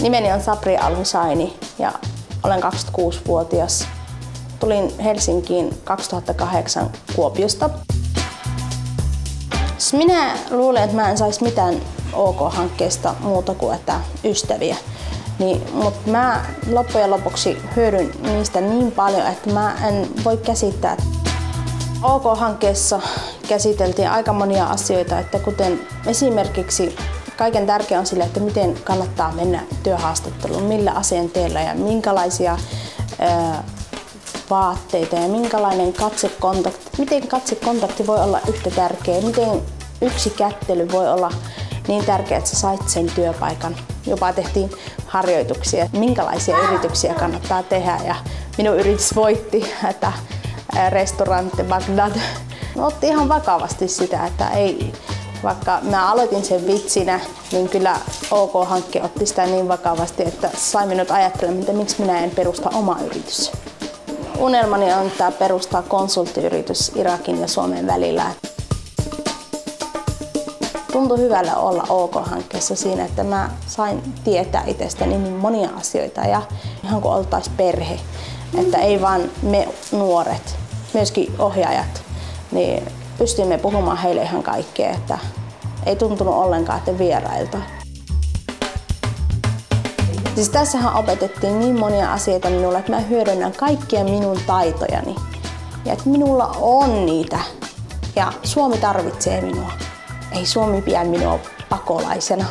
Nimeni on Sabri Al-Hussaini ja olen 26-vuotias. Tulin Helsinkiin 2008 Kuopiosta. Minä luulen, että mä en saisi mitään OK-hankkeesta muuta kuin että ystäviä. Mutta mä loppujen lopuksi hyödyn niistä niin paljon, että mä en voi käsittää. OK-hankkeessa käsiteltiin aika monia asioita, että kuten esimerkiksi kaiken tärkeä on sille, että miten kannattaa mennä työhaastatteluun, millä asenteella ja minkälaisia vaatteita ja minkälainen katsekontakti, miten katsekontakti voi olla yhtä tärkeä, miten yksi kättely voi olla niin tärkeä, että sä sait sen työpaikan. Jopa tehtiin harjoituksia, minkälaisia yrityksiä kannattaa tehdä ja minun yritys voitti, että Restaurante Bagdad. Otti ihan vakavasti sitä, että ei, vaikka mä aloitin sen vitsinä, niin kyllä OK-hankke otti sitä niin vakavasti, että sai minut ajattelemaan, että miksi minä en perusta oma yritys. Unelmani on perustaa konsulttiyritys Irakin ja Suomen välillä. Tuntui hyvällä olla OK-hankkeessa siinä, että mä sain tietää itsestäni niin monia asioita ja ihan kuin oltaisiin perhe. Että ei vaan me nuoret, myöskin ohjaajat, niin pystyimme puhumaan heille ihan kaikkea, että ei tuntunut ollenkaan, että vierailta. Siis tässähän opetettiin niin monia asioita minulle, että mä hyödynnän kaikkia minun taitojani. Ja että minulla on niitä. Ja Suomi tarvitsee minua. Ei Suomi pidä minua pakolaisena.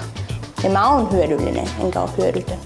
Ja mä oon hyödyllinen, enkä ole hyödytön.